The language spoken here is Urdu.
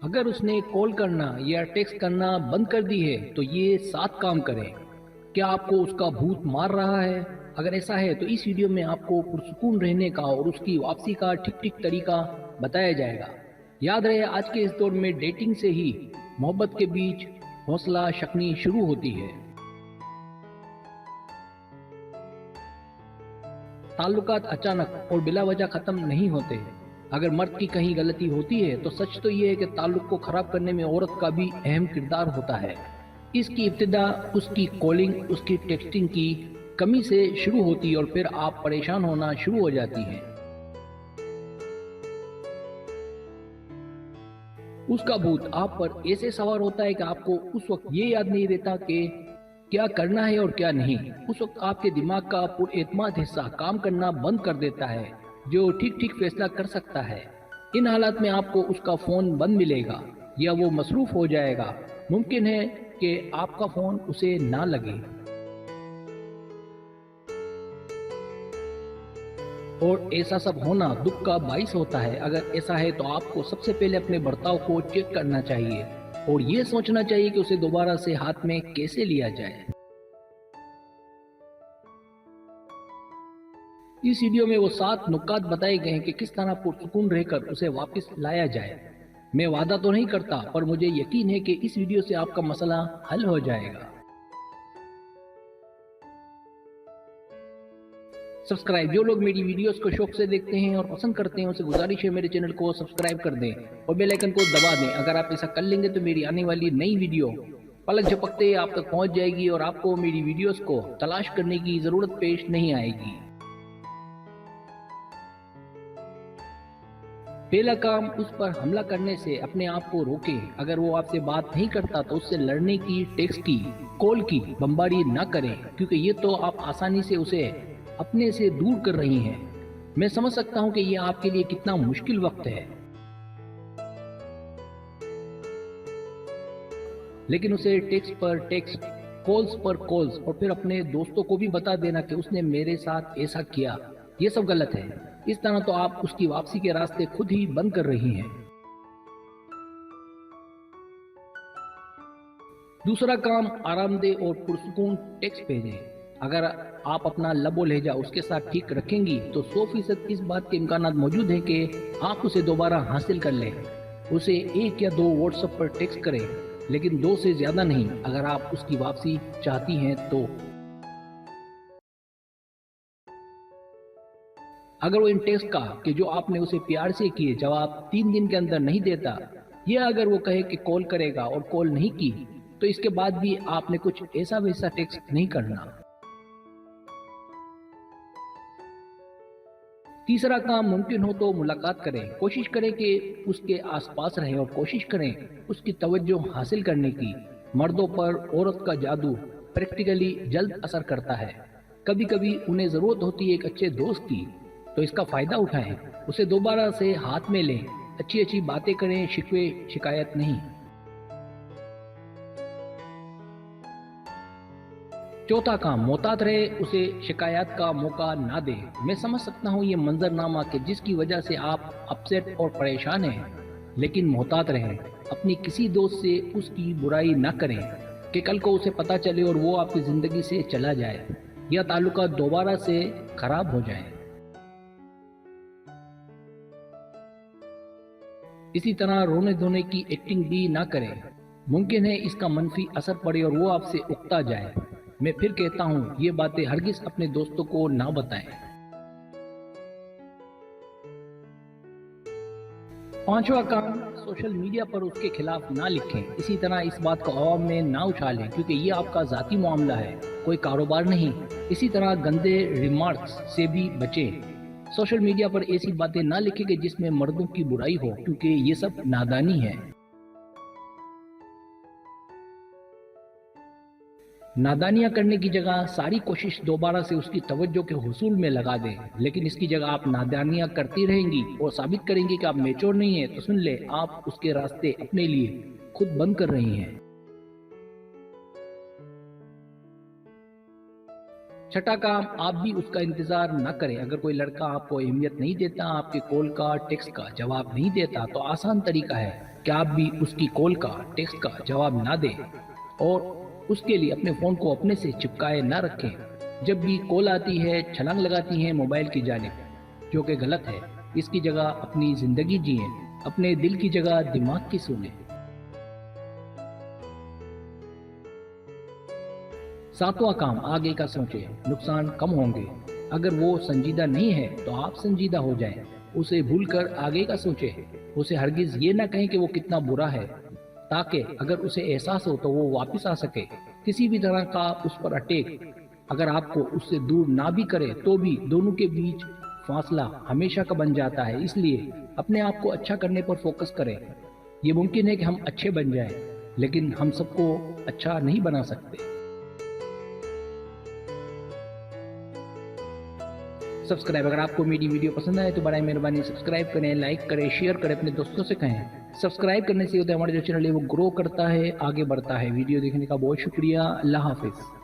اگر اس نے کال کرنا یا ٹیکسٹ کرنا بند کر دی ہے تو یہ 7 کام کریں۔ کیا آپ کو اس کا بھوت مار رہا ہے؟ اگر ایسا ہے تو اس ویڈیو میں آپ کو پرسکون رہنے کا اور اس کی واپسی کا ٹھیک طریقہ بتایا جائے گا۔ یاد رہے، آج کے اس دور میں ڈیٹنگ سے ہی محبت کے بیچ حوصلہ شکنی شروع ہوتی ہے۔ تعلقات اچانک اور بلا وجہ ختم نہیں ہوتے۔ اگر مرد کی کہیں غلطی ہوتی ہے تو سچ تو یہ ہے کہ تعلق کو خراب کرنے میں عورت کا بھی اہم کردار ہوتا ہے۔ اس کی ابتدا اس کی کالنگ، اس کی ٹیکسٹنگ کی کمی سے شروع ہوتی ہے اور پھر آپ پریشان ہونا شروع ہو جاتی ہیں۔ اس کا بھوت آپ پر ایسے سوار ہوتا ہے کہ آپ کو اس وقت یہ یاد نہیں رہتا کہ کیا کرنا ہے اور کیا نہیں۔ اس وقت آپ کے دماغ کا پر اعتماد حصہ کام کرنا بند کر دیتا ہے جو ٹھیک فیصلہ کر سکتا ہے۔ ان حالات میں آپ کو اس کا فون بند ملے گا یا وہ مصروف ہو جائے گا۔ ممکن ہے کہ آپ کا فون اسے نہ لگے۔ اور ایسا سب ہونا دکھ کا باعث ہوتا ہے۔ اگر ایسا ہے تو آپ کو سب سے پہلے اپنے برتاؤ کو چیک کرنا چاہیے اور یہ سوچنا چاہیے کہ اسے دوبارہ سے ہاتھ میں کیسے لیا جائے۔ اس ویڈیو میں وہ 7 نکات بتائے گئے ہیں کہ کس طرح پرسکون رہ کر اسے واپس لایا جائے۔ میں وعدہ تو نہیں کرتا، پر مجھے یقین ہے کہ اس ویڈیو سے آپ کا مسئلہ حل ہو جائے گا۔ سبسکرائب، جو لوگ میری ویڈیوز کو شوق سے دیکھتے ہیں اور پسند کرتے ہیں اسے گزارش ہے میرے چینل کو سبسکرائب کر دیں اور بیل آئیکن کو دبا دیں۔ اگر آپ ایسا کر لیں گے تو میری آنے والی نئی ویڈیو پلک جھپکتے آپ تک پہنچ جائے گی اور آپ کو میری ویڈیوز کو تلاش کرنے کی ضرورت پیش نہیں آئے گی۔ پہلا کام، اس پر حملہ کرنے سے اپنے آپ کو روکیں۔ اگر وہ آپ سے بات نہیں کرتا تو اس سے لڑنے کی، ٹیکسٹ کی، کال کی بمباری نہ کریں، کیونکہ یہ تو آپ آسانی سے اسے اپنے سے دور کر رہی ہیں۔ میں سمجھ سکتا ہوں کہ یہ آپ کے لیے کتنا مشکل وقت ہے، لیکن اسے ٹیکسٹ پر ٹیکسٹ، کالز پر کالز اور پھر اپنے دوستوں کو بھی بتا دینا کہ اس نے میرے ساتھ ایسا کیا، یہ سب غلط ہے۔ اس طرح تو آپ اس کی واپسی کے راستے خود ہی بند کر رہی ہیں۔ دوسرا کام، آرام دہ اور پرسکون ٹیکسٹ بھیجیں۔ اگر آپ اپنا لب و لہجہ اس کے ساتھ ٹھیک رکھیں گی تو 100% اس بات کے امکانات موجود ہیں کہ آپ اسے دوبارہ حاصل کر لیں۔ اسے 1 یا 2 واٹس ایپ پر ٹیکسٹ کریں، لیکن 2 سے زیادہ نہیں اگر آپ اس کی واپسی چاہتی ہیں تو۔ اگر وہ ان ٹیکسٹ کا کہ جو آپ نے اسے پیار سے کیے جواب 3 دن کے اندر نہیں دیتا، یا اگر وہ کہے کہ کال کرے گا اور کال نہیں کی، تو اس کے بعد بھی آپ نے کچھ ایسا ویسا ٹیکسٹ نہیں کرنا۔ تیسرا کام، ممکن ہو تو ملاقات کریں۔ کوشش کریں کہ اس کے آس پاس رہیں اور کوشش کریں اس کی توجہ حاصل کرنے کی۔ مردوں پر عورت کا جادو پریکٹیکلی جلد اثر کرتا ہے۔ کبھی کبھی انہیں ضرورت ہوتی ہے ایک اچھے دوست کی، تو اس کا فائدہ اٹھائیں، اسے دوبارہ سے ہاتھ میں لیں، اچھی باتیں کریں، شکوے شکایت نہیں۔ چوتھا کام، محتاط رہے، اسے شکایات کا موقع نہ دیں۔ میں سمجھ سکتا ہوں یہ منظرنامہ کہ جس کی وجہ سے آپ اپسیٹ اور پریشان ہیں، لیکن محتاط رہیں۔ اپنی کسی دوست سے اس کی برائی نہ کریں کہ کل کو اسے پتہ چلے اور وہ آپ کی زندگی سے چلا جائے یا تعلقات دوبارہ سے خراب ہو جائیں۔ اسی طرح رونے دھونے کی ایکٹنگ بھی نہ کریں۔ ممکن ہے اس کا منفی اثر پڑے اور وہ آپ سے اکتا جائے۔ میں پھر کہتا ہوں، یہ باتیں ہرگز اپنے دوستوں کو نہ بتائیں۔ پانچواں کام، سوشل میڈیا پر اس کے خلاف نہ لکھیں۔ اسی طرح اس بات کو عوام میں نہ اچھالیں، کیونکہ یہ آپ کا ذاتی معاملہ ہے، کوئی کاروبار نہیں۔ اسی طرح گندے ریمارکس سے بھی بچیں۔ سوشل میڈیا پر ایسی باتیں نہ لکھیں کہ جس میں مردوں کی برائی ہو، کیونکہ یہ سب نادانی ہے۔ نادانیاں کرنے کی جگہ ساری کوشش دوبارہ سے اس کی توجہ کے حصول میں لگا دیں، لیکن اس کی جگہ آپ نادانیاں کرتی رہیں گی اور ثابت کریں گی کہ آپ میچور نہیں ہیں، تو سن لے، آپ اس کے راستے اپنے لیے خود بند کر رہی ہیں۔ چھٹا کام، آپ بھی اس کا انتظار نہ کریں۔ اگر کوئی لڑکا آپ کو اہمیت نہیں دیتا، آپ کے کال کا، ٹیکسٹ کا جواب نہیں دیتا، تو آسان طریقہ ہے کہ آپ بھی اس کی کال کا ٹیکسٹ کا جواب نہ دیں اور اس کے لیے اپنے فون کو اپنے سے چپکائے نہ رکھیں۔ جب بھی کال آتی ہے چھلانگ لگاتی ہیں موبائل کی جانب، جو کہ غلط ہے۔ اس کی جگہ اپنی زندگی جئیں، اپنے دل کی جگہ دماغ کی سنیں۔ ساتواں کام آگے کا سوچیں، نقصان کم ہوں گے۔ اگر وہ سنجیدہ نہیں ہے تو آپ سنجیدہ ہو جائیں، اسے بھول کر آگے کا سوچیں۔ اسے ہرگز یہ نہ کہیں کہ وہ کتنا برا ہے، تاکہ اگر اسے احساس ہو تو وہ واپس آ سکے۔ کسی بھی طرح کا اس پر اٹیک اگر آپ کو اس سے دور نہ بھی کرے تو بھی دونوں کے بیچ فاصلہ ہمیشہ کا بن جاتا ہے۔ اس لیے اپنے آپ کو اچھا کرنے پر فوکس کریں۔ یہ ممکن ہے کہ ہم اچھے بن جائیں، لیکن ہم سب کو اچھا نہیں بنا سکتے۔ سبسکرائب، اگر آپ کو میری ویڈیو پسند آئے تو برائے مہربانی سبسکرائب کریں، لائک کریں، شیئر کریں، اپنے دوستوں سے کہیں۔ سبسکرائب کرنے سے ہوتا ہے ہمارا جو چینل ہے وہ گرو کرتا ہے، آگے بڑھتا ہے۔ ویڈیو دیکھنے کا بہت شکریہ۔ اللہ حافظ۔